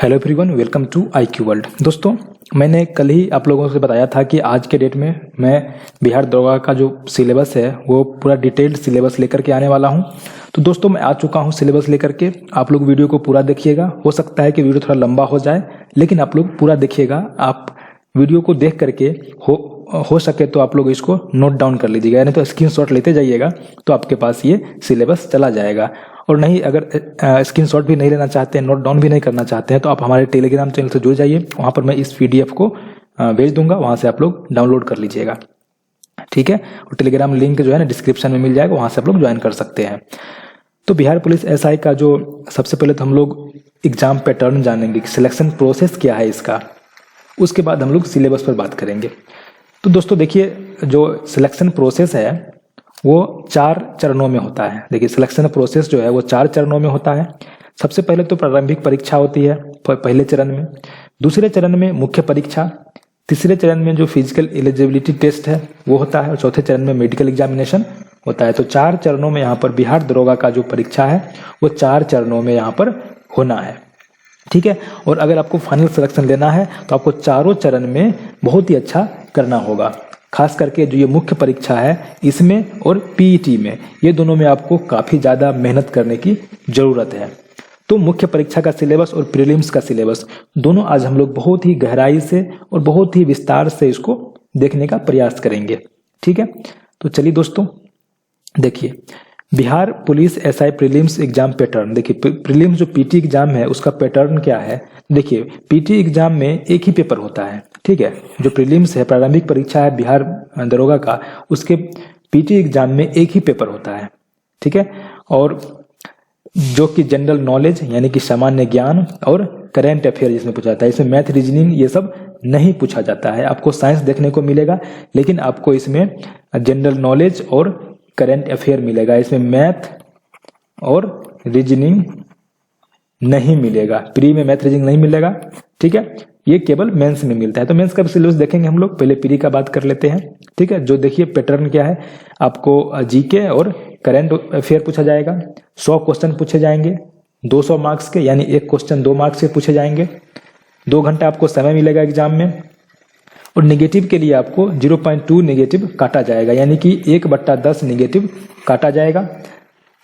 Hello everyone, welcome to IQ world. दोस्तों, मैंने कल ही आप लोगों से बताया था कि आज के डेट में मैं बिहार दरोगा का जो सिलेबस है वो पूरा डिटेल्ड सिलेबस लेकर के आने वाला हूं। तो दोस्तों, मैं आ चुका हूं सिलेबस लेकर के। आप लोग वीडियो को पूरा देखिएगा। हो सकता है कि वीडियो थोड़ा लंबा हो जाए, लेकिन आप लोग पूरा देखिएगा। आप वीडियो को देख करके हो सके तो आप लोग इसको नोट डाउन कर लीजिएगा, यानी तो स्क्रीनशॉट लेते जाइएगा तो आपके पास ये सिलेबस चला जाएगा। और नहीं, अगर स्क्रीनशॉट भी नहीं लेना चाहते हैं, नोट डाउन भी नहीं करना चाहते हैं, तो आप हमारे टेलीग्राम चैनल से जुड़ जाइए। वहाँ पर मैं इस PDF को भेज दूंगा, वहाँ से आप लोग डाउनलोड कर लीजिएगा, ठीक है। और टेलीग्राम लिंक जो है ना डिस्क्रिप्शन में मिल जाएगा, वहाँ से आप लोग ज्वाइन कर सकते हैं। तो बिहार पुलिस SI का जो सबसे पहले तो हम लोग एग्जाम पैटर्न जानेंगे, सिलेक्शन प्रोसेस क्या है इसका। उसके बाद हम लोग सिलेबस पर बात करेंगे। तो दोस्तों देखिए, जो सिलेक्शन प्रोसेस है वो 4 चरणों में होता है। देखिए, सिलेक्शन प्रोसेस जो है वो 4 चरणों में होता है। सबसे पहले तो प्रारंभिक परीक्षा होती है पहले चरण में, दूसरे चरण में मुख्य परीक्षा, तीसरे चरण में जो फिजिकल एलिजिबिलिटी टेस्ट है वो होता है, और चौथे चरण में मेडिकल एग्जामिनेशन होता है। तो 4 चरणों में यहाँ पर बिहार दरोगा का जो परीक्षा है वो 4 चरणों में यहाँ पर होना है, ठीक है। और अगर आपको फाइनल सिलेक्शन लेना है तो आपको चारों चरण में बहुत ही अच्छा करना होगा। खास करके जो ये मुख्य परीक्षा है इसमें और PET में, ये दोनों में आपको काफ़ी ज़्यादा मेहनत करने की ज़रूरत है। तो मुख्य परीक्षा का सिलेबस और प्रीलिम्स का सिलेबस दोनों आज हम लोग बहुत ही गहराई से और बहुत ही विस्तार से इसको देखने का प्रयास करेंगे, ठीक है। तो चलिए दोस्तों, देखिए Bihar police SI prelims exam pattern. देखिए, प्रीलिम्स जो PT एग्जाम है उसका पैटर्न क्या है। देखिए, PT एग्जाम में एक ही पेपर होता है, ठीक है। जो प्रीलिम्स है, प्रारंभिक परीक्षा है बिहार दरोगा का, उसके PT एग्जाम में एक ही पेपर होता है, ठीक है। और जो कि जनरल नॉलेज यानी कि सामान्य ज्ञान और करेंट अफेयर जिसमें पूछा जाता है। इसमें मैथ, रीजनिंग ये सब नहीं पूछा जाता है। आपको साइंस देखने को मिलेगा, लेकिन आपको इसमें जनरल नॉलेज और करेंट अफेयर मिलेगा। इसमें मैथ और रीजनिंग नहीं मिलेगा, प्री में मैथ रीजनिंग नहीं मिलेगा, ठीक है। ये केवल मेंस में मिलता है। तो मेंस का सिलेबस देखेंगे हम लोग, पहले प्री का बात कर लेते हैं, ठीक है। जो देखिए पैटर्न क्या है, आपको GK और करेंट अफेयर पूछा जाएगा। 100 क्वेश्चन पूछे जाएंगे 200 मार्क्स के, यानी एक क्वेश्चन 2 मार्क्स के पूछे जाएंगे। 2 घंटा आपको समय मिलेगा एग्जाम में। और नेगेटिव के लिए आपको 0.2 नेगेटिव काटा जाएगा, यानी कि 1/10 नेगेटिव काटा जाएगा।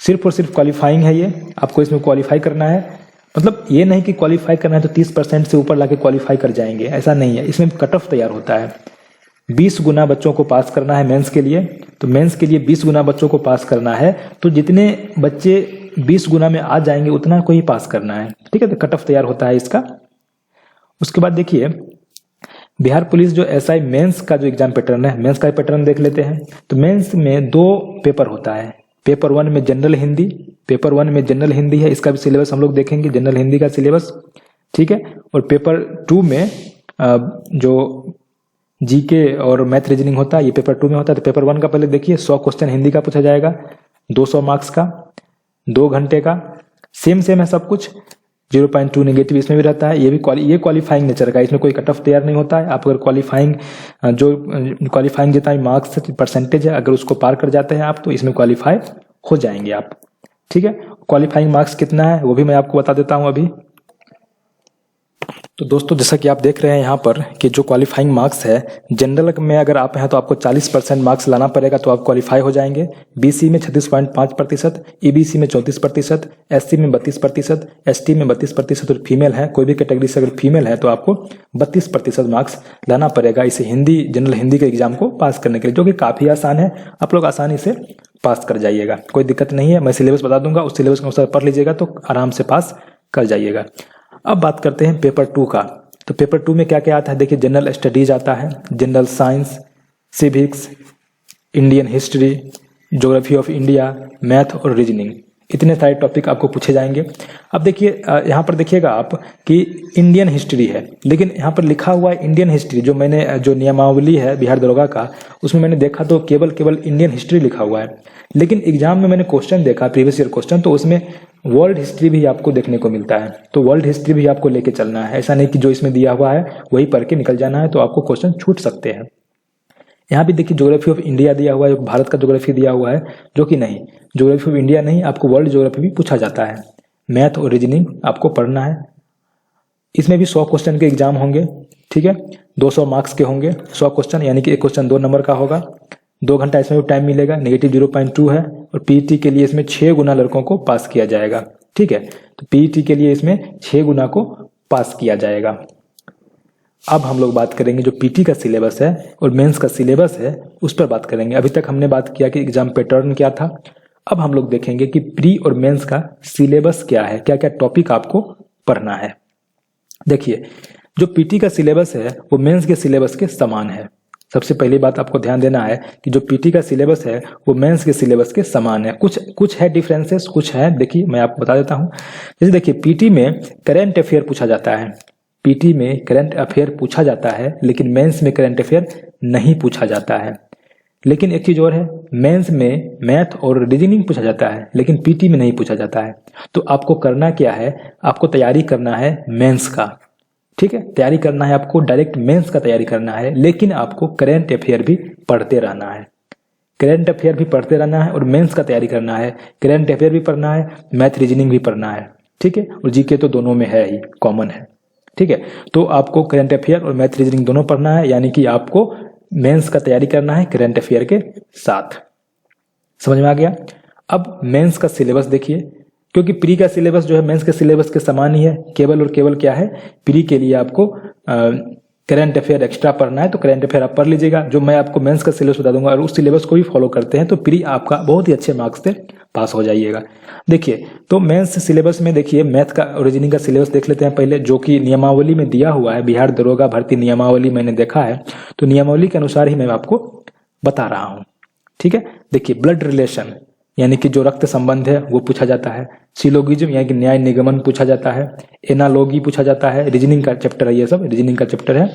सिर्फ और सिर्फ क्वालिफाइंग है ये, आपको इसमें क्वालिफाई करना है। मतलब ये नहीं कि क्वालिफाई करना है तो 30% से ऊपर लाके क्वालिफाई कर जाएंगे, ऐसा नहीं है। इसमें कट ऑफ तैयार होता है। 20 गुना बच्चों को पास करना है मेंस के लिए। तो मेंस के लिए 20 गुना बच्चों को पास करना है, तो जितने बच्चे 20 गुना में आ जाएंगे उतना को ही पास करना है, ठीक है। तो कट ऑफ तैयार होता है इसका। उसके बाद देखिए, बिहार पुलिस जो SI मेंस का जो एग्जाम पैटर्न है, मेंस का पैटर्न देख लेते हैं। तो मेंस में 2 पेपर होता है। पेपर 1 में जनरल हिंदी, पेपर 1 में जनरल हिंदी है, इसका भी सिलेबस हम लोग देखेंगे, जनरल हिंदी का सिलेबस, ठीक है। और पेपर 2 में जो GK और मैथ रीजनिंग होता है, ये पेपर 2 में होता है। तो पेपर 1 का पहले देखिए, 100 क्वेश्चन हिंदी का पूछा जाएगा, 200 मार्क्स का, 2 घंटे का। सेम है सब कुछ। 0.2 नेगेटिव इसमें भी रहता है। ये क्वालिफाइंग नेचर का, इसमें कोई कट ऑफ तैयार नहीं होता है। आप अगर क्वालिफाइंग जितना मार्क्स परसेंटेज है, अगर उसको पार कर जाते हैं आप, तो इसमें क्वालिफाई हो जाएंगे आप, ठीक है। क्वालिफाइंग मार्क्स कितना है वो भी मैं आपको बता देता हूं अभी। तो दोस्तों, जैसा कि आप देख रहे हैं यहाँ पर कि जो क्वालिफाइंग मार्क्स है, जनरल में अगर आप हैं तो आपको 40% मार्क्स लाना पड़ेगा, तो आप क्वालिफाई हो जाएंगे। BC में 36.5%, EBC में 34%, SC में 32%, ST में 32%, और फीमेल है, कोई भी कैटेगरी से अगर फीमेल है तो आपको 32% मार्क्स लाना पड़ेगा इसे हिंदी, जनरल हिंदी के एग्जाम को पास करने के लिए, जो कि काफ़ी आसान है। आप लोग आसानी से पास कर जाइएगा, कोई दिक्कत नहीं है। मैं सिलेबस बता दूंगा, उस सिलेबस के अनुसार पढ़ लीजिएगा तो आराम से पास कर जाइएगा। अब बात करते हैं पेपर 2 का। तो पेपर 2 में क्या क्या आता है। देखिए, जनरल स्टडीज आता है, general science, civics, Indian history, geography of India, math और रीजनिंग, इतने सारे टॉपिक आपको पूछे जाएंगे। अब देखिए, यहाँ पर देखिएगा आप कि इंडियन हिस्ट्री है, लेकिन यहाँ पर लिखा हुआ है इंडियन हिस्ट्री। जो नियमावली है बिहार दरोगा का, उसमें मैंने देखा तो केवल इंडियन हिस्ट्री लिखा हुआ है। लेकिन एग्जाम में मैंने क्वेश्चन देखा, प्रीवियस ईयर क्वेश्चन, तो उसमें वर्ल्ड हिस्ट्री भी आपको देखने को मिलता है। तो वर्ल्ड हिस्ट्री भी आपको लेके चलना है, ऐसा नहीं कि जो इसमें दिया हुआ है वही पढ़ के निकल जाना है, तो आपको क्वेश्चन छूट सकते हैं। यहाँ भी देखिए, ज्योग्राफी ऑफ इंडिया दिया हुआ है, भारत का ज्योग्राफी दिया हुआ है, जो कि नहीं, ज्योग्राफी ऑफ इंडिया नहीं, आपको वर्ल्ड ज्योग्राफी भी पूछा जाता है। मैथ और रीजनिंग आपको पढ़ना है। इसमें भी 100 क्वेश्चन के एग्जाम होंगे, ठीक है, 200 मार्क्स के होंगे 100 क्वेश्चन, यानी कि एक क्वेश्चन 2 नंबर का होगा। 2 घंटा इसमें भी टाइम मिलेगा, नेगेटिव 0.2 है। और पीईटी के लिए इसमें 6 गुना लड़कों को पास किया जाएगा, ठीक है। तो पीईटी के लिए इसमें 6 गुना को पास किया जाएगा। अब हम लोग बात करेंगे जो पीटी का सिलेबस है और मेंस का सिलेबस है उस पर बात करेंगे। अभी तक हमने बात किया कि एग्जाम पैटर्न क्या था। अब हम लोग देखेंगे कि प्री और मेंस का सिलेबस क्या है, क्या क्या टॉपिक आपको पढ़ना है। देखिए, जो पीटी का सिलेबस है वो मेंस के सिलेबस के समान है। सबसे पहली बात आपको ध्यान देना है कि जो पीटी का सिलेबस है वो मेंस के सिलेबस के समान है। कुछ है डिफरेंसेस, कुछ है, देखिए मैं आपको बता देता हूं। जैसे देखिए, पीटी में करंट अफेयर पूछा जाता है, पीटी में करंट अफेयर पूछा जाता है, लेकिन मेंस में करंट अफेयर नहीं पूछा जाता है। लेकिन एक चीज और है, मेंस में मैथ और रीजनिंग पूछा जाता है, लेकिन पीटी में नहीं पूछा जाता है। तो आपको करना क्या है, आपको तैयारी करना है मेंस का, ठीक है, तैयारी करना है आपको, डायरेक्ट मेंस का तैयारी करना है, लेकिन आपको करंट अफेयर भी पढ़ते रहना है, करंट अफेयर भी पढ़ते रहना है और मेंस का तैयारी करना है। करंट अफेयर भी पढ़ना है, मैथ रीजनिंग भी पढ़ना है, ठीक है, और जीके तो दोनों में है ही, कॉमन है, ठीक है। तो आपको करंट अफेयर और मैथ रीजनिंग दोनों पढ़ना है, यानी कि आपको मेंस का तैयारी करना है करंट अफेयर के साथ। समझ में आ गया। अब मेंस का सिलेबस देखिए, क्योंकि प्री का सिलेबस जो है मेंस के सिलेबस के समान ही है, केवल और केवल क्या है, प्री के लिए आपको करंट अफेयर एक्स्ट्रा पढ़ना है, तो करंट अफेयर आप पढ़ लीजिएगा। जो मैं आपको मेंस का सिलेबस बता दूंगा और उस सिलेबस को भी फॉलो करते हैं तो प्री आपका बहुत ही अच्छे मार्क्स से पास हो जाइएगा। देखिए, तो मेंस सिलेबस में देखिए मैथ का और रीजनिंग का सिलेबस देख लेते हैं पहले, जो कि नियमावली में दिया हुआ है। बिहार दरोगा भर्ती नियमावली मैंने देखा है, तो नियमावली के अनुसार ही मैं आपको बता रहा हूँ, ठीक है। देखिए, ब्लड रिलेशन यानी कि जो रक्त संबंध है वो पूछा जाता है। सिलोगिज्म यानी कि न्याय निगमन पूछा जाता है। एनालॉगी पूछा जाता है, रीजनिंग का चैप्टर है, ये सब रीजनिंग का चैप्टर है।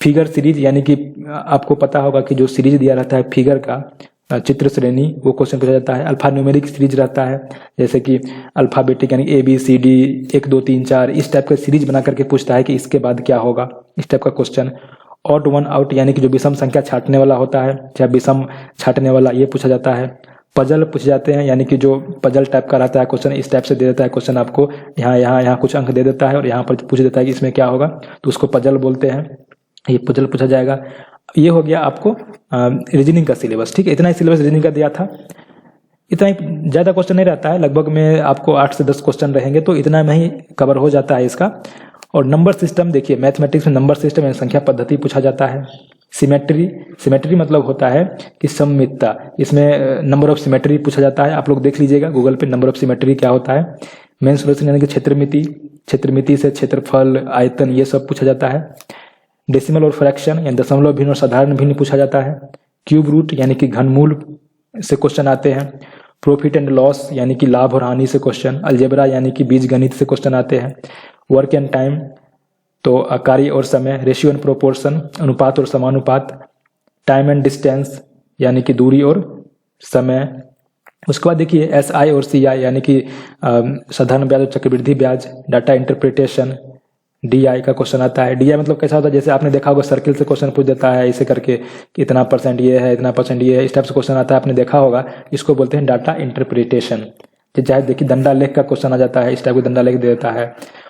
फिगर सीरीज यानी कि आपको पता होगा कि जो सीरीज दिया रहता है फिगर का, चित्र श्रेणी, वो क्वेश्चन पूछा जाता है। अल्फा न्यूमेरिक सीरीज रहता है, जैसे कि अल्फाबेटिक यानी ABCD 1 2 3 4 इस टाइप का सीरीज बना करके पूछता है कि इसके बाद क्या होगा, इस टाइप का क्वेश्चन। ऑड वन आउट यानी कि जो विषम संख्या छांटने वाला होता है, चाहे विषम छांटने वाला, ये पूछा जाता है। पजल पूछे जाते हैं, यानी कि जो पजल टाइप का रहता है क्वेश्चन, इस टाइप से दे देता है क्वेश्चन आपको, यहाँ कुछ अंक दे देता है और यहाँ पर पूछ देता है कि इसमें क्या होगा, तो उसको पजल बोलते हैं, ये पजल पूछा जाएगा। ये हो गया आपको रीजनिंग का सिलेबस, ठीक है। इतना ही सिलेबस रीजनिंग का दिया था, इतना ही, ज्यादा क्वेश्चन नहीं रहता है, लगभग में आपको 8 से 10 क्वेश्चन रहेंगे, तो इतना में ही कवर हो जाता है इसका। और नंबर सिस्टम देखिए, मैथमेटिक्स में नंबर सिस्टम यानी संख्या पद्धति पूछा जाता है। सिमेट्री मतलब होता है कि सममितता, इसमें नंबर ऑफ सिमेट्री पूछा जाता है। आप लोग देख लीजिएगा गूगल पे नंबर ऑफ सिमेट्री क्या होता है। मेंसुरेशन यानी कि क्षेत्रमिति से क्षेत्रफल, आयतन, ये सब पूछा जाता है। डेसिमल और फ्रैक्शन यानी दशमलव भिन्न और साधारण भिन्न पूछा जाता है। क्यूब रूट यानी कि घनमूल से क्वेश्चन आते हैं। प्रॉफिट एंड लॉस यानी कि लाभ और हानि से क्वेश्चन। अलजेब्रा यानी कि बीजगणित से क्वेश्चन आते हैं। वर्क एंड टाइम तो कार्य और समय। रेशियो एंड प्रोपोर्शन अनुपात और समानुपात। टाइम एंड डिस्टेंस यानी कि दूरी और समय। उसके बाद देखिए SI और CI यानी कि साधारण ब्याज और चक्रवृद्धि ब्याज। डाटा इंटरप्रिटेशन DI का क्वेश्चन आता है। DI मतलब कैसा होता है, जैसे आपने देखा होगा सर्किल से क्वेश्चन पूछ देता है ऐसे करके कि इतना % ये है, इतना % ये है, इस टाइप से क्वेश्चन आता है, आपने देखा होगा। इसको बोलते हैं डाटा इंटरप्रिटेशन। चाहे देखिए दंडा लेख का क्वेश्चन आ जाता है, इस टाइप का दंडा लेख दे देता है,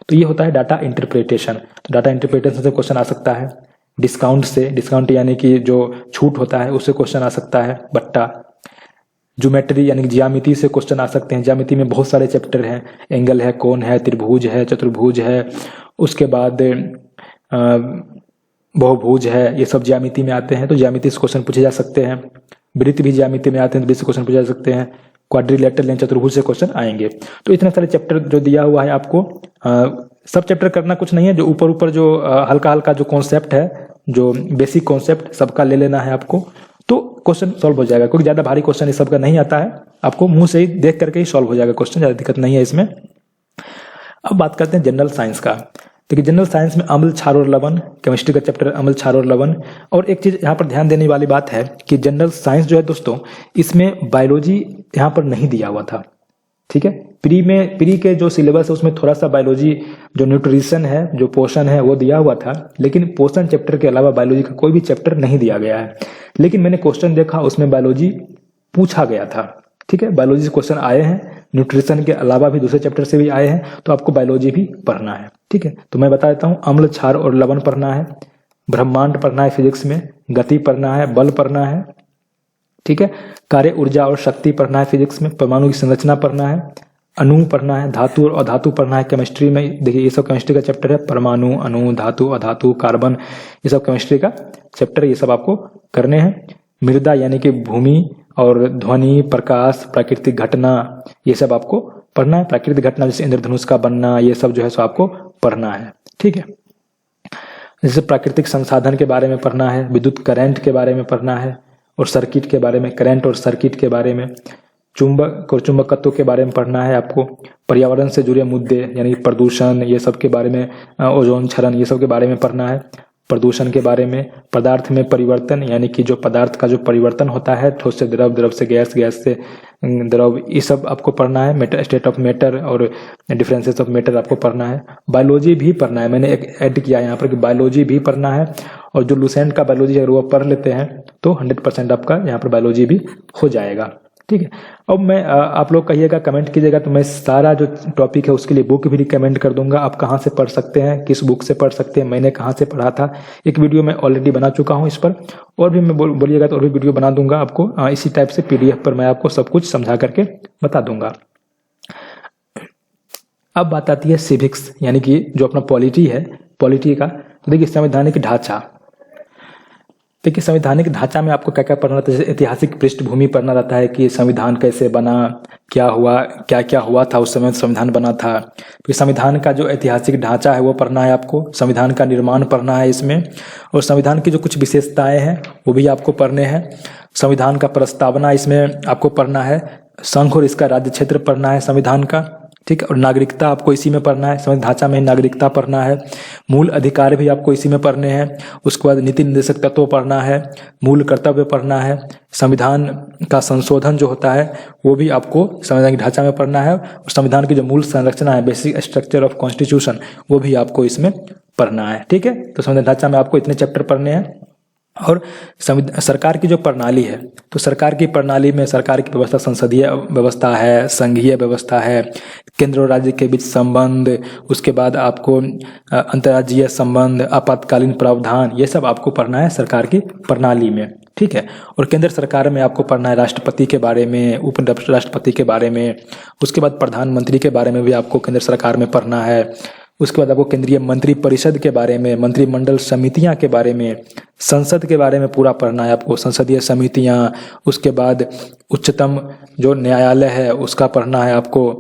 तो ये होता है डाटा इंटरप्रिटेशन। तो डाटा इंटरप्रिटेशन से क्वेश्चन आ सकता है। डिस्काउंट यानी कि जो छूट होता है उससे क्वेश्चन आ सकता है। बट्टा। ज्योमेट्री यानी कि ज्यामिति से क्वेश्चन आ सकते हैं। ज्यामिति में बहुत सारे चैप्टर हैं, एंगल है, कोण है, त्रिभुज है, चतुर्भुज है, उसके बाद बहुभुज है, ये सब ज्यामिति में आते हैं, तो ज्यामिति से क्वेश्चन पूछे जा सकते हैं। वृत्त भी ज्यामिति में आते हैं, तो वृत्त से क्वेश्चन पूछे जा सकते हैं। क्वाड्रिलेटरल यानी चतुर्भुज से क्वेश्चन आएंगे। तो इतने सारे चैप्टर जो दिया हुआ है आपको, सब चैप्टर करना कुछ नहीं है, जो ऊपर जो हल्का हल्का जो कॉन्सेप्ट है, जो बेसिक कॉन्सेप्ट सबका ले लेना है आपको, तो क्वेश्चन सॉल्व हो जाएगा। क्योंकि ज्यादा भारी क्वेश्चन इस सबका नहीं आता है, आपको मुंह से ही देख करके ही सॉल्व हो जाएगा क्वेश्चन, ज्यादा दिक्कत नहीं है इसमें। अब बात करते हैं जनरल साइंस का। देखिए जनरल साइंस में अम्ल, क्षार और लवण, केमिस्ट्री का चैप्टर अम्ल, क्षार और लवण। और एक चीज यहाँ पर ध्यान देने वाली बात है कि जनरल साइंस जो है दोस्तों, इसमें बायोलॉजी यहाँ पर नहीं दिया हुआ था, ठीक है। प्री के जो सिलेबस है उसमें थोड़ा सा बायोलॉजी, जो न्यूट्रिशन है, जो पोषण है, वो दिया हुआ था, लेकिन पोषण चैप्टर के अलावा बायोलॉजी का कोई भी चैप्टर नहीं दिया गया है। लेकिन मैंने क्वेश्चन देखा, उसमें बायोलॉजी पूछा गया था, ठीक है, बायोलॉजी से क्वेश्चन आए हैं, न्यूट्रिशन के अलावा भी दूसरे चैप्टर से भी आए हैं, तो आपको बायोलॉजी भी पढ़ना है। ठीक है, तो मैं बता देता हूँ, अम्ल, क्षार और लवण पढ़ना है, ब्रह्मांड पढ़ना है फिजिक्स में, गति पढ़ना है, बल पढ़ना है, ठीक है, कार्य, ऊर्जा और शक्ति पढ़ना है फिजिक्स में, परमाणु की संरचना पढ़ना है, अणु पढ़ना है, धातु और अधातु पढ़ना है केमिस्ट्री में। देखिए ये सब केमिस्ट्री का चैप्टर है, परमाणु, अणु, धातु, अधातु, कार्बन, ये सब केमिस्ट्री का चैप्टर है, ये सब आपको करने हैं। मृदा यानी कि भूमि और ध्वनि, प्रकाश, प्राकृतिक घटना, ये सब आपको पढ़ना है। प्राकृतिक घटना जैसे इंद्रधनुष का बनना, ये सब जो है सो आपको पढ़ना है। ठीक है, जैसे प्राकृतिक संसाधन के बारे में पढ़ना है, विद्युत करंट के बारे में पढ़ना है, और सर्किट के बारे में, करंट और सर्किट के बारे में, चुंबक और चुंबकत्व के बारे में पढ़ना है आपको, पर्यावरण से जुड़े मुद्दे यानी प्रदूषण, ये सब के बारे में, ओजोन क्षरण, ये सब के बारे में पढ़ना है। प्रदूषण के बारे में, पदार्थ में परिवर्तन यानी कि जो पदार्थ का जो परिवर्तन होता है, ठोस से द्रव, द्रव से गैस, गैस से द्रव, ये सब आपको पढ़ना है। मैटर, स्टेट ऑफ मैटर और डिफरेंसेस ऑफ मैटर आपको पढ़ना है। बायोलॉजी भी पढ़ना है, मैंने एक ऐड किया है यहाँ पर कि बायोलॉजी भी पढ़ना है, और जो लुसेंट का बायोलॉजी है वो पढ़ लेते हैं तो 100% आपका यहाँ पर बायोलॉजी भी हो जाएगा। ठीक है, अब मैं आप लोग कहिएगा, कमेंट कीजिएगा, तो मैं सारा जो टॉपिक है उसके लिए बुक भी रिकमेंड कर दूंगा, आप कहाँ से पढ़ सकते हैं, किस बुक से पढ़ सकते हैं, मैंने कहाँ से पढ़ा था, एक वीडियो मैं ऑलरेडी बना चुका हूँ इस पर, और भी मैं बोलिएगा तो और भी वीडियो बना दूंगा आपको, इसी टाइप से PDF पर मैं आपको सब कुछ समझा करके बता दूंगा। अब बात आती है सिविक्स यानी कि जो अपना पॉलिटी है, पॉलिटी का। तो देखिए संवैधानिक ढांचा, देखिए संवैधानिक ढांचा में आपको क्या क्या पढ़ना रहता है, जैसे ऐतिहासिक पृष्ठभूमि पढ़ना रहता है कि संविधान कैसे बना, क्या हुआ, क्या क्या हुआ था उस समय संविधान बना था। फिर संविधान का जो ऐतिहासिक ढांचा है वो पढ़ना है आपको, संविधान का निर्माण पढ़ना है इसमें, और संविधान की जो कुछ विशेषताएं हैं वो भी आपको पढ़ने हैं। संविधान का प्रस्तावना इसमें आपको पढ़ना है, संघ और इसका राज्य क्षेत्र पढ़ना है संविधान का। ठीक है, और नागरिकता आपको इसी में पढ़ना है, संविधान ढांचा में नागरिकता पढ़ना है। मूल अधिकार भी आपको इसी में पढ़ने हैं। उसके बाद नीति निर्देशक तत्व पढ़ना है, मूल कर्तव्य पढ़ना है, संविधान का संशोधन जो होता है वो भी आपको संवैधानिक ढांचा में पढ़ना है, और संविधान की जो मूल संरचना है, बेसिक स्ट्रक्चर ऑफ कॉन्स्टिट्यूशन, वो भी आपको इसमें पढ़ना है। ठीक है, तो संविधान ढांचा में आपको इतने चैप्टर पढ़ने हैं। और सरकार की जो प्रणाली है, तो सरकार की प्रणाली में सरकार की व्यवस्था संसदीय व्यवस्था है, संघीय व्यवस्था है, केंद्र और राज्य के बीच संबंध, उसके बाद आपको अंतर्राज्यीय संबंध, आपातकालीन प्रावधान, ये सब आपको पढ़ना है सरकार की प्रणाली में। ठीक है, और केंद्र सरकार में आपको पढ़ना है राष्ट्रपति के बारे में, उप राष्ट्रपति के बारे में, उसके बाद प्रधानमंत्री के बारे में भी आपको केंद्र सरकार में पढ़ना है। उसके बाद आपको केंद्रीय मंत्री परिषद के बारे में, मंत्रिमंडल समितियां के बारे में, संसद के बारे में पूरा पढ़ना है आपको, संसदीय समितियां। उसके बाद उच्चतम जो न्यायालय है उसका पढ़ना है आपको,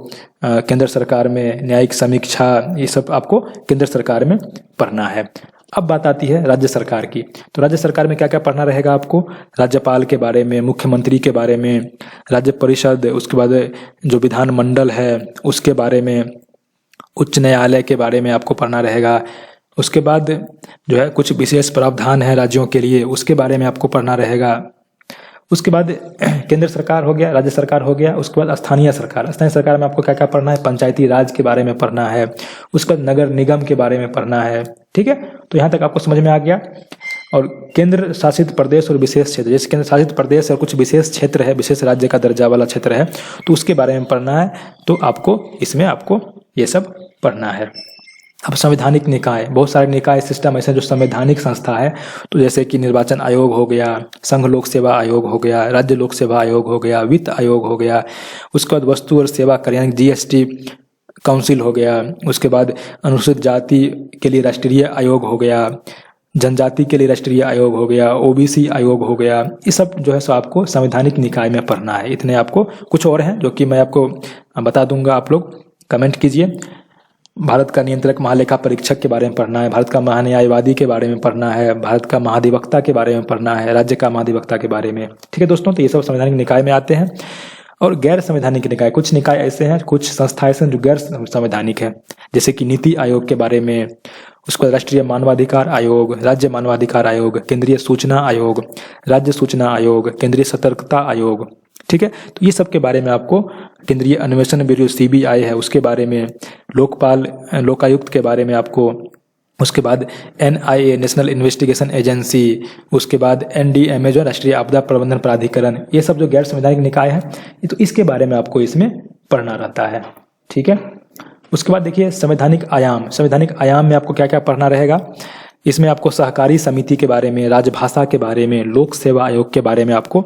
केंद्र सरकार में न्यायिक समीक्षा, ये सब आपको केंद्र सरकार में पढ़ना है। अब बात आती है राज्य सरकार की, तो राज्य सरकार में क्या क्या पढ़ना रहेगा आपको, राज्यपाल के बारे में, मुख्यमंत्री के बारे में, राज्य परिषद, उसके बाद जो विधानमंडल है उसके बारे में, उच्च न्यायालय के बारे में आपको पढ़ना रहेगा। उसके बाद जो है कुछ विशेष प्रावधान है राज्यों के लिए, उसके बारे में आपको पढ़ना रहेगा। उसके बाद केंद्र सरकार हो गया, राज्य सरकार हो गया। उसके बाद स्थानीय सरकार, स्थानीय सरकार में आपको क्या क्या पढ़ना है, पंचायती राज के बारे में पढ़ना है, उसके बाद नगर निगम के बारे में पढ़ना है। ठीक है, तो यहाँ तक आपको समझ में आ गया। और केंद्र शासित प्रदेश और विशेष क्षेत्र, जैसे केंद्र शासित प्रदेश और कुछ विशेष क्षेत्र है, विशेष राज्य का दर्जा वाला क्षेत्र है, तो उसके बारे में पढ़ना है। तो आपको इसमें आपको ये सब पढ़ना है। अब संवैधानिक निकाय, बहुत सारे निकाय सिस्टम ऐसे जो संवैधानिक संस्था है, तो जैसे कि निर्वाचन आयोग हो गया, संघ लोक सेवा आयोग हो गया, राज्य लोक सेवा आयोग हो गया, वित्त आयोग हो गया, उसके बाद वस्तु और सेवा कर यानी GST काउंसिल हो गया, उसके बाद अनुसूचित जाति के लिए राष्ट्रीय आयोग हो गया, जनजाति के लिए राष्ट्रीय आयोग हो गया, OBC आयोग हो गया। ये सब जो है सो आपको संवैधानिक निकाय में पढ़ना है। इतने आपको, कुछ और हैं जो कि मैं आपको बता दूंगा, आप लोग कमेंट कीजिए। भारत का नियंत्रक महालेखा परीक्षक के बारे में पढ़ना है, भारत का महान्यायवादी के बारे में पढ़ना है, भारत का महाधिवक्ता के बारे में पढ़ना है, राज्य का महाधिवक्ता के बारे में। ठीक है दोस्तों, तो ये सब संवैधानिक निकाय में आते हैं। और गैर संवैधानिक निकाय, कुछ निकाय ऐसे हैं, कुछ संस्थाएं ऐसे हैं जो गैर संवैधानिक है, जैसे कि नीति आयोग के बारे में, उसके बाद राष्ट्रीय मानवाधिकार आयोग, राज्य मानवाधिकार आयोग, केंद्रीय सूचना आयोग, राज्य सूचना आयोग, केंद्रीय सतर्कता आयोग। ठीक है, तो ये सब के बारे में आपको, केंद्रीय अन्वेषण ब्यूरो CBI है उसके बारे में, लोकपाल लोकायुक्त के बारे में आपको उसके बाद NIA नेशनल इन्वेस्टिगेशन एजेंसी, उसके बाद NDMA जो राष्ट्रीय आपदा प्रबंधन प्राधिकरण, ये सब जो गैर संवैधानिक निकाय है तो इसके बारे में आपको इसमें पढ़ना रहता है। ठीक है, उसके बाद देखिए संवैधानिक आयाम। संवैधानिक आयाम में आपको क्या क्या पढ़ना रहेगा, इसमें आपको सहकारी समिति के बारे में, राजभाषा के बारे में, लोक सेवा आयोग के बारे में आपको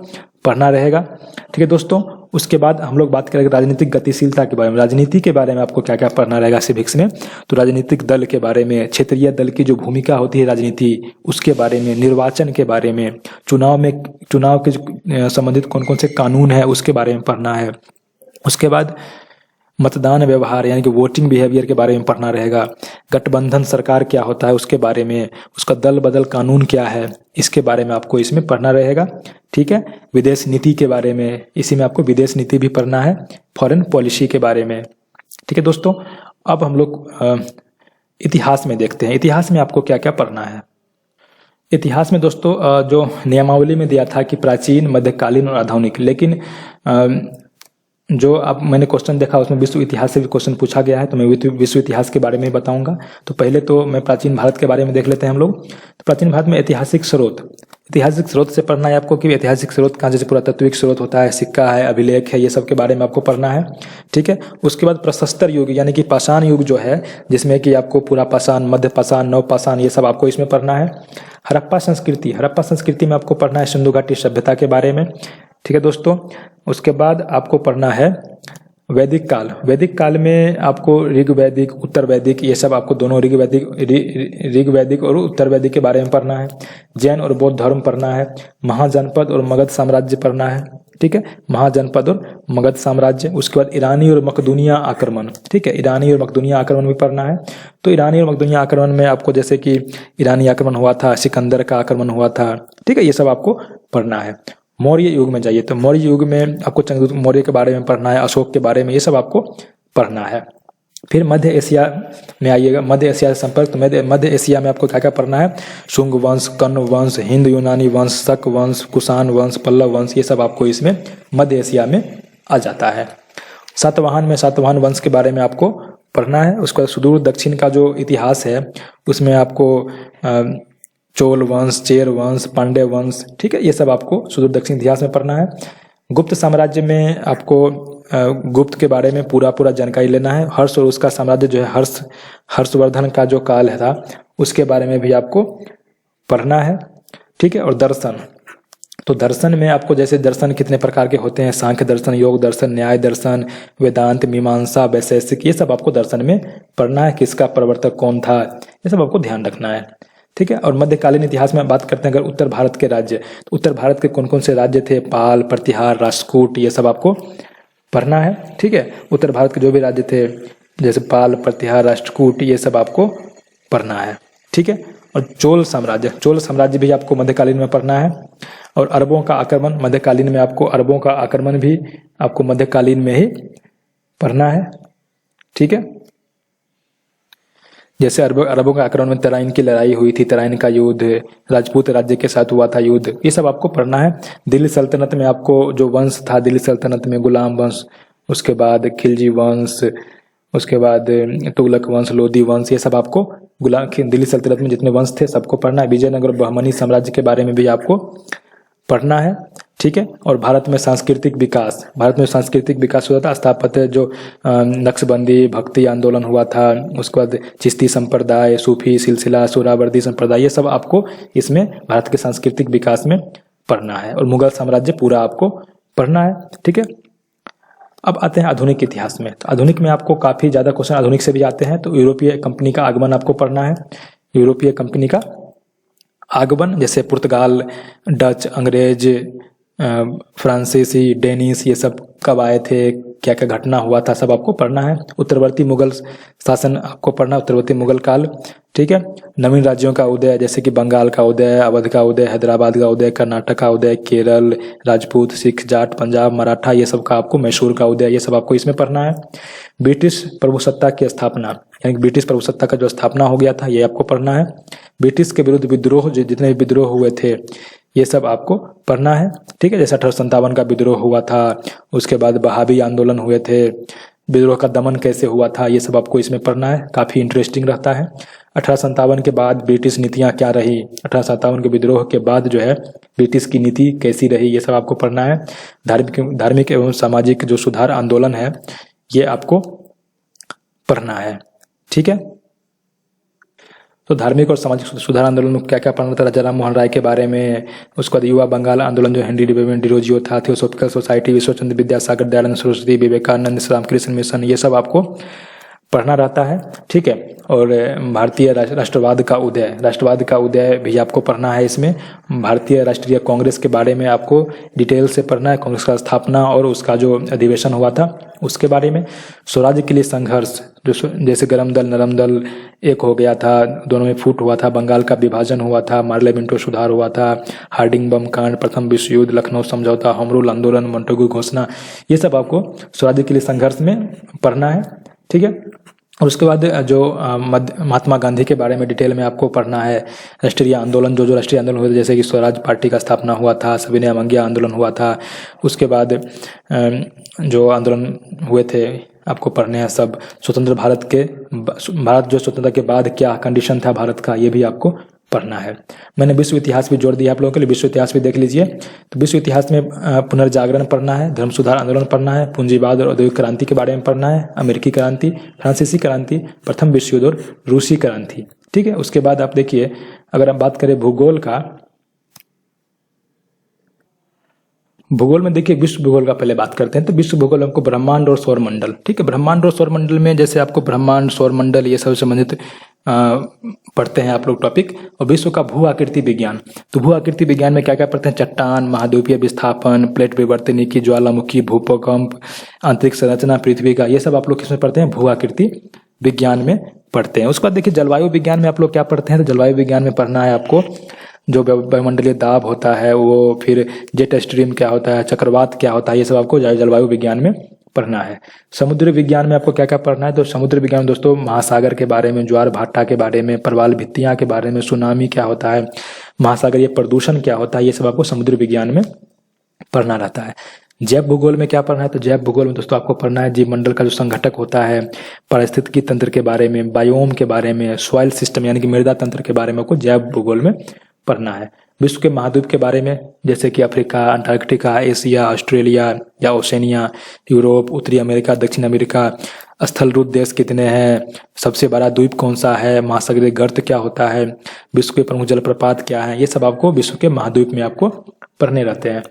पढ़ना रहेगा। ठीक है दोस्तों, उसके बाद हम लोग बात करेंगे राजनीतिक गतिशीलता के बारे में। राजनीति के बारे में आपको क्या क्या पढ़ना रहेगा सिविक्स में, तो राजनीतिक दल के बारे में, क्षेत्रीय दल की जो भूमिका होती है राजनीति उसके बारे में, निर्वाचन के बारे में, चुनाव के संबंधित कौन कौन से कानून है उसके बारे में पढ़ना है। उसके बाद मतदान व्यवहार यानी कि वोटिंग बिहेवियर के बारे में पढ़ना रहेगा। गठबंधन सरकार क्या होता है उसके बारे में, उसका दल बदल कानून क्या है इसके बारे में आपको इसमें पढ़ना रहेगा। ठीक है, विदेश नीति के बारे में, इसी में आपको विदेश नीति भी पढ़ना है, फॉरेन पॉलिसी के बारे में। ठीक है दोस्तों, अब हम लोग इतिहास में देखते हैं। इतिहास में आपको क्या क्या पढ़ना है। इतिहास में दोस्तों जो नियमावली में दिया था कि प्राचीन, मध्यकालीन और आधुनिक, लेकिन जो अब मैंने क्वेश्चन देखा उसमें विश्व इतिहास से भी क्वेश्चन पूछा गया है, तो मैं विश्व इतिहास के बारे में बताऊंगा। तो पहले तो मैं प्राचीन भारत के बारे में देख लेते हैं हम लोग। तो प्राचीन भारत में ऐतिहासिक स्रोत से पढ़ना है आपको कि ऐतिहासिक स्रोत कहाँ, जैसे पुरातात्विक स्रोत होता है, सिक्का है, अभिलेख है, ये सब के बारे में आपको पढ़ना है। ठीक है, उसके बाद प्रशस्तर युग यानी कि पाषाण युग जो है, जिसमें कि आपको पूरा पाषाण, मध्य पाषाण, नव पाषाण, ये सब आपको इसमें पढ़ना है। हड़प्पा संस्कृति में आपको पढ़ना है सिंधु घाटी सभ्यता के बारे में। ठीक है दोस्तों, उसके बाद आपको पढ़ना है वैदिक काल में आपको ऋग्वैदिक, उत्तर वैदिक, ये सब आपको दोनों ऋग्वैदिक और उत्तर वैदिक के बारे में पढ़ना है। जैन और बौद्ध धर्म पढ़ना है। महाजनपद और मगध साम्राज्य पढ़ना है। ठीक है, महाजनपद और मगध साम्राज्य। उसके बाद ईरानी और मकदूनिया आक्रमण। ठीक है, ईरानी और मकदूनिया आक्रमण भी पढ़ना है। तो ईरानी और मकदूनिया आक्रमण में आपको जैसे कि ईरानी आक्रमण हुआ था, सिकंदर का आक्रमण हुआ था। ठीक है, ये सब आपको पढ़ना है। मौर्य युग में जाइए तो मौर्य युग में आपको चंद्रगुप्त मौर्य के बारे में पढ़ना है, अशोक के बारे में, ये सब आपको पढ़ना है। फिर मध्य एशिया में आइएगा, मध्य एशिया से संपर्क, तो मध्य एशिया में आपको क्या क्या पढ़ना है, शुंग वंश, कर्ण वंश, हिंद यूनानी वंश, शक वंश, कुषाण वंश, पल्लव वंश, ये सब आपको इसमें मध्य एशिया में आ जाता है। सातवाहन वंश के बारे में आपको पढ़ना है। उसके बाद सुदूर दक्षिण का जो इतिहास है उसमें आपको चोल वंश, चेर वंश, पांड्य वंश, ठीक है, ये सब आपको सुदूर दक्षिण इतिहास में पढ़ना है। गुप्त साम्राज्य में आपको गुप्त के बारे में पूरा जानकारी लेना है। हर्ष और उसका साम्राज्य जो है, हर्षवर्धन का जो काल था उसके बारे में भी आपको पढ़ना है। ठीक है, और दर्शन, तो दर्शन में आपको जैसे दर्शन कितने प्रकार के होते हैं, सांख्य दर्शन, योग दर्शन, न्याय दर्शन, वेदांत, मीमांसा, वैशेषिक, ये सब आपको दर्शन में पढ़ना है। किसका प्रवर्तक कौन था, ये सब आपको ध्यान रखना है। ठीक है, और मध्यकालीन इतिहास में बात करते हैं अगर उत्तर भारत के राज्य, तो उत्तर भारत के कौन कौन से राज्य थे, पाल, प्रतिहार, राष्ट्रकूट, ये सब आपको पढ़ना है। ठीक है, उत्तर भारत के जो भी राज्य थे जैसे पाल, प्रतिहार, राष्ट्रकूट, ये सब आपको पढ़ना है। ठीक है, और चोल साम्राज्य भी आपको मध्यकालीन में पढ़ना है। और अरबों का आक्रमण, मध्यकालीन में आपको अरबों का आक्रमण भी आपको मध्यकालीन में ही पढ़ना है। ठीक है, जैसे अरबों के आक्रमण में तराइन की लड़ाई हुई थी, तराइन का युद्ध, राजपूत राज्य के साथ हुआ था युद्ध, ये सब आपको पढ़ना है। दिल्ली सल्तनत में आपको जो वंश था, दिल्ली सल्तनत में गुलाम वंश, उसके बाद खिलजी वंश, उसके बाद तुगलक वंश, लोधी वंश, ये सब आपको दिल्ली सल्तनत में जितने वंश थे सबको पढ़ना है। विजयनगर बहमनी साम्राज्य के बारे में भी आपको पढ़ना है। ठीक है, और भारत में सांस्कृतिक विकास हुआ था। स्थापत्य जो नक्शबंदी, भक्ति आंदोलन हुआ था, उसके बाद चिश्ती संप्रदाय, सूफी सिलसिला, सोहरावर्दी संप्रदाय, ये सब आपको इसमें भारत के सांस्कृतिक विकास में पढ़ना है। और मुगल साम्राज्य पूरा आपको पढ़ना है। ठीक है, अब आते हैं आधुनिक इतिहास में। तो आधुनिक में आपको काफी ज्यादा क्वेश्चन आधुनिक से भी आते हैं। तो यूरोपीय कंपनी का आगमन आपको पढ़ना है। यूरोपीय कंपनी का आगमन, जैसे पुर्तगाल, डच, अंग्रेज, फ्रांसीसी, डेनिश, ये सब कब आए थे, क्या क्या घटना हुआ था, सब आपको पढ़ना है। उत्तरवर्ती मुगल शासन आपको पढ़ना, उत्तरवर्ती मुगल काल। ठीक है, नवीन राज्यों का उदय, जैसे कि बंगाल का उदय, अवध का उदय, हैदराबाद का उदय, कर्नाटक का उदय, केरल, राजपूत, सिख, जाट, पंजाब, मराठा, ये सब का आपको, मैसूर का उदय, ये सब आपको इसमें पढ़ना है। ब्रिटिश प्रभुसत्ता की स्थापना, यानी ब्रिटिश प्रभुसत्ता का जो स्थापना हो गया था, ये आपको पढ़ना है। ब्रिटिश के विरुद्ध विद्रोह, जितने भी विद्रोह हुए थे, ये सब आपको पढ़ना है। ठीक है, जैसे 1857 का विद्रोह हुआ था, उसके बाद बहावी आंदोलन हुए थे, विद्रोह का दमन कैसे हुआ था, ये सब आपको इसमें पढ़ना है, काफ़ी इंटरेस्टिंग रहता है। 1857 के बाद ब्रिटिश नीतियाँ क्या रही, 1857 के विद्रोह के बाद जो है ब्रिटिश की नीति कैसी रही, ये सब आपको पढ़ना है। धार्मिक एवं सामाजिक जो सुधार आंदोलन है ये आपको पढ़ना है, ठीक है। तो धार्मिक और सामाजिक सुधार आंदोलन में क्या क्या पढ़ना था, राजा राम मोहन राय के बारे में, उसके बाद युवा बंगाल आंदोलन जो हेनरी डिरोजियो था, theosophical society, Vishwachandra Vidyasagar, Dayanand Saraswati, Vivekananda, Shri Ramakrishna mission, ये सब आपको पढ़ना रहता है, ठीक है। और भारतीय राष्ट्रवाद का उदय भी आपको पढ़ना है। इसमें भारतीय राष्ट्रीय कांग्रेस के बारे में आपको डिटेल से पढ़ना है, कांग्रेस का स्थापना और उसका जो अधिवेशन हुआ था उसके बारे में। स्वराज्य के लिए संघर्ष, जो जैसे गरम दल नरम दल एक हो गया था, दोनों में फूट हुआ था, बंगाल का विभाजन हुआ था, मार्ले मिंटो सुधार हुआ था, हार्डिंग बम कांड, प्रथम विश्व युद्ध, लखनऊ समझौता, होम रूल आंदोलन, मोंटेगू घोषणा, ये सब आपको स्वराज्य के लिए संघर्ष में पढ़ना है, ठीक है। और उसके बाद जो महात्मा गांधी के बारे में डिटेल में आपको पढ़ना है। राष्ट्रीय आंदोलन, जो राष्ट्रीय आंदोलन हुए थे, जैसे कि स्वराज पार्टी का स्थापना हुआ था, सविनय अवज्ञा आंदोलन हुआ था, उसके बाद जो आंदोलन हुए थे आपको पढ़ने हैं सब। स्वतंत्र भारत जो स्वतंत्रता के बाद क्या कंडीशन था भारत का, ये भी आपको पढ़ना है। मैंने विश्व इतिहास भी जोड़ दिया आप लोगों के लिए, विश्व इतिहास भी देख लीजिए। तो विश्व इतिहास में पुनर्जागरण पढ़ना है, धर्म सुधार आंदोलन पढ़ना है, पूंजीवाद और औद्योगिक क्रांति के बारे में पढ़ना है, अमेरिकी क्रांति, फ्रांसीसी क्रांति, प्रथम विश्व युद्ध और रूसी क्रांति, ठीक है। उसके बाद आप देखिए, अगर आप बात करें भूगोल का, भूगोल में देखिए विश्व भूगोल का पहले बात करते हैं। तो विश्व भूगोल हमको ब्रह्मांड और सौरमंडल, ठीक है। ब्रह्मांड और सौरमंडल में जैसे आपको ब्रह्मांड, सौरमंडल, ये सब संबंधित पढ़ते हैं आप लोग टॉपिक। और विश्व का भू आकृति विज्ञान, तो भू आकृति विज्ञान में क्या क्या पढ़ते हैं, चट्टान, महाद्वीपीय विस्थापन, प्लेट विवर्तनिकी, ज्वालामुखी, भूकंप, आंतरिक संरचना पृथ्वी का, ये सब आप लोग किसमें पढ़ते हैं, भू आकृति विज्ञान में पढ़ते हैं। उसके बाद देखिए जलवायु विज्ञान में आप लोग क्या पढ़ते हैं, तो जलवायु विज्ञान में पढ़ना है आपको जो वायुमंडलीय दाब होता है वो, फिर जेट स्ट्रीम क्या होता है, चक्रवात क्या होता है, ये सब आपको जलवायु विज्ञान में पढ़ना है। समुद्र विज्ञान में आपको क्या क्या पढ़ना है, तो समुद्र विज्ञान में दोस्तों महासागर के बारे में, ज्वार भाटा के बारे में, प्रवाल भित्तियां के बारे में, सुनामी क्या होता है, महासागरीय प्रदूषण क्या होता है, ये सब आपको समुद्र विज्ञान में पढ़ना रहता है। जैव भूगोल में क्या पढ़ना है, तो जैव भूगोल में दोस्तों आपको पढ़ना है जीव मंडल का जो संघटक होता है, पारिस्थितिकी तंत्र के बारे में, बायोम के बारे में, सॉइल सिस्टम यानी कि मृदा तंत्र के बारे में आपको जैव भूगोल में पढ़ना है। विश्व के महाद्वीप के बारे में, जैसे कि अफ्रीका, अंटार्कटिका, एशिया, ऑस्ट्रेलिया या ओशनिया, यूरोप, उत्तरी अमेरिका, दक्षिण अमेरिका, स्थलरूप देश कितने हैं, सबसे बड़ा द्वीप कौन सा है, महासागरीय गर्त क्या होता है, विश्व के प्रमुख जलप्रपात क्या है, ये सब आपको विश्व के महाद्वीप में आपको पढ़ने रहते हैं।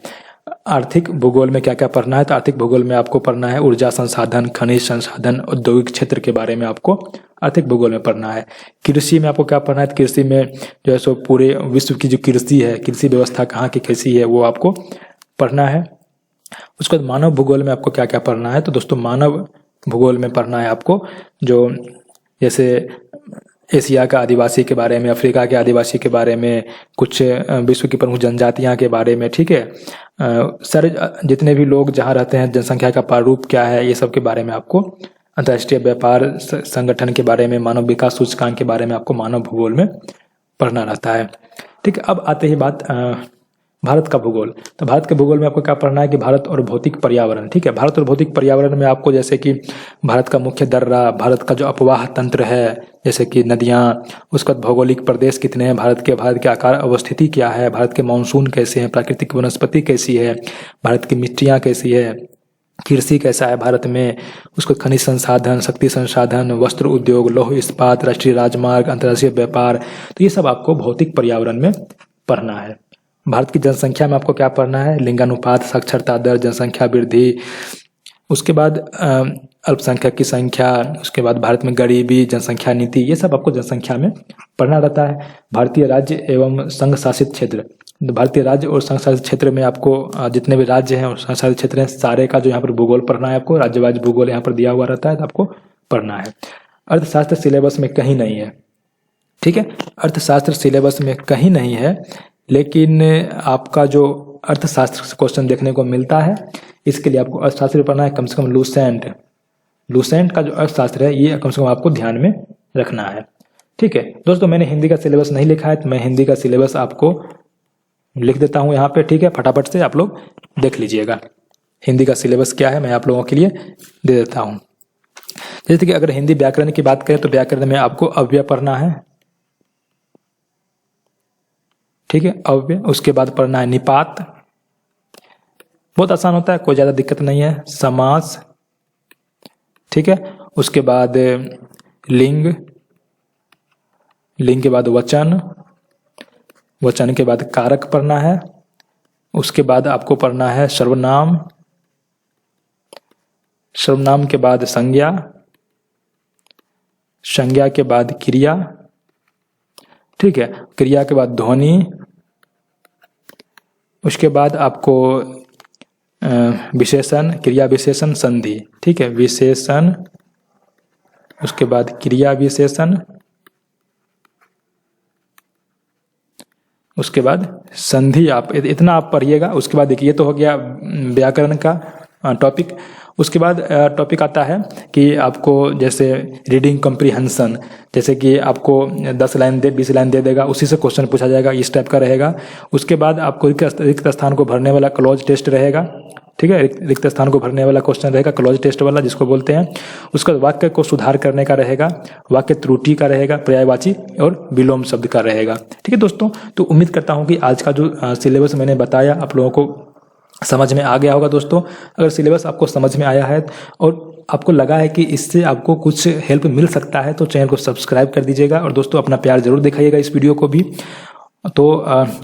आर्थिक भूगोल में क्या क्या पढ़ना है, तो आर्थिक भूगोल में आपको पढ़ना है ऊर्जा संसाधन, खनिज संसाधन, औद्योगिक क्षेत्र के बारे में आपको आर्थिक भूगोल में पढ़ना है। कृषि में आपको क्या पढ़ना है, तो कृषि में जो है सो पूरे विश्व की जो कृषि है, कृषि व्यवस्था कहाँ की कैसी है, वो आपको पढ़ना है। उसके बाद मानव भूगोल में आपको क्या क्या पढ़ना है, तो दोस्तों मानव भूगोल में पढ़ना है आपको जो जैसे एशिया का आदिवासी के बारे में, अफ्रीका के आदिवासी के बारे में, कुछ विश्व की प्रमुख जनजातियां के बारे में, ठीक है। सारे जितने भी लोग जहाँ रहते हैं, जनसंख्या का प्रारूप क्या है, ये सब के बारे में आपको, अंतर्राष्ट्रीय व्यापार संगठन के बारे में, मानव विकास सूचकांक के बारे में आपको मानव भूगोल में पढ़ना रहता है, ठीक है। अब आते ही बात भारत का भूगोल, तो भारत के भूगोल में आपको क्या पढ़ना है कि भारत और भौतिक पर्यावरण, ठीक है। भारत और भौतिक पर्यावरण में आपको जैसे कि भारत का मुख्य दर्रा, भारत का जो अपवाह तंत्र है, जैसे कि नदियाँ, उसका भौगोलिक प्रदेश कितने हैं, भारत के आकार अवस्थिति क्या है, भारत के मानसून कैसे हैं, प्राकृतिक वनस्पति कैसी है, भारत की मिट्टियाँ कैसी है, कृषि कैसा है भारत में, उसको खनिज संसाधन, शक्ति संसाधन, वस्त्र उद्योग, लौह इस्पात, राष्ट्रीय राजमार्ग, अंतर्राष्ट्रीय व्यापार, तो ये सब आपको भौतिक पर्यावरण में पढ़ना है। भारत की जनसंख्या में आपको क्या पढ़ना है, लिंगानुपात, साक्षरता दर, जनसंख्या वृद्धि, उसके बाद अल्पसंख्यक की संख्या, उसके बाद भारत में गरीबी, जनसंख्या नीति, ये सब आपको जनसंख्या में पढ़ना रहता है। भारतीय राज्य एवं संघ शासित क्षेत्र, भारतीय राज्य और संघ शासित क्षेत्र में आपको जितने भी राज्य हैं और संघ शासित क्षेत्र हैं सारे का जो यहाँ पर भूगोल पढ़ना है आपको, राज्यवाइज भूगोल यहाँ पर दिया हुआ रहता है, तो आपको पढ़ना है। अर्थशास्त्र सिलेबस में कहीं नहीं है, ठीक है। अर्थशास्त्र सिलेबस में कहीं नहीं है, लेकिन आपका जो अर्थशास्त्र से क्वेश्चन देखने को मिलता है, इसके लिए आपको अर्थशास्त्र पढ़ना है। कम से कम लूसेंट का जो अर्थशास्त्र है ये कम से कम आपको ध्यान में रखना है, ठीक है। दोस्तों मैंने हिंदी का सिलेबस नहीं लिखा है, तो मैं हिंदी का सिलेबस आपको लिख देता हूँ यहाँ पे, ठीक है। फटाफट से आप लोग देख लीजिएगा हिंदी का सिलेबस क्या है, मैं आप लोगों के लिए दे देता हूँ। जैसे कि अगर हिंदी व्याकरण की बात करें तो व्याकरण में आपको अव्यय पढ़ना है, ठीक है, अव्यय। उसके बाद पढ़ना है निपात, बहुत आसान होता है, कोई ज्यादा दिक्कत नहीं है। समास, ठीक है। उसके बाद लिंग, लिंग के बाद वचन, वचन के बाद कारक पढ़ना है। उसके बाद आपको पढ़ना है सर्वनाम, सर्वनाम के बाद संज्ञा, संज्ञा के बाद क्रिया, ठीक है, क्रिया के बाद ध्वनि। उसके बाद आपको विशेषण, क्रिया विशेषण संधि, ठीक है, विशेषण, उसके बाद क्रिया विशेषण, उसके बाद संधि। आप इतना आप पढ़िएगा। उसके बाद देखिए, ये तो हो गया व्याकरण का टॉपिक। उसके बाद टॉपिक आता है कि आपको जैसे रीडिंग कॉम्प्रिहेंशन, जैसे कि आपको 10 लाइन दे 20 लाइन दे देगा, उसी से क्वेश्चन पूछा जाएगा, इस टाइप का रहेगा। उसके बाद आपको रिक्त स्थान को भरने वाला क्लॉज टेस्ट रहेगा, ठीक है, रिक्त स्थान को भरने वाला क्वेश्चन रहेगा, क्लॉज टेस्ट वाला जिसको बोलते हैं। उसका वाक्य को सुधार करने का रहेगा, वाक्य त्रुटि का रहेगा, पर्यायवाची और विलोम शब्द का रहेगा, ठीक है दोस्तों। तो उम्मीद करता हूँ कि आज का जो सिलेबस मैंने बताया आप लोगों को समझ में आ गया होगा दोस्तों। अगर सिलेबस आपको समझ में आया है और आपको लगा है कि इससे आपको कुछ हेल्प मिल सकता है तो चैनल को सब्सक्राइब कर दीजिएगा। और दोस्तों अपना प्यार जरूर दिखाइएगा इस वीडियो को भी। तो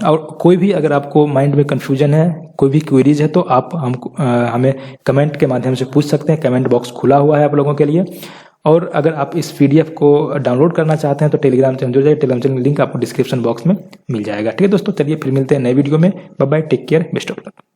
और कोई भी अगर आपको माइंड में कन्फ्यूजन है, कोई भी क्वेरीज है, तो आप हमें कमेंट के माध्यम से पूछ सकते हैं। कमेंट बॉक्स खुला हुआ है आप लोगों के लिए। और अगर आप इस PDF को डाउनलोड करना चाहते हैं तो टेलीग्राम चैनल जुड़ जाइए। टेलीग्राम चैनल लिंक आपको डिस्क्रिप्शन बॉक्स में मिल जाएगा, ठीक है दोस्तों। चलिए फिर मिलते हैं नए वीडियो में। Bye bye, take care, best of luck.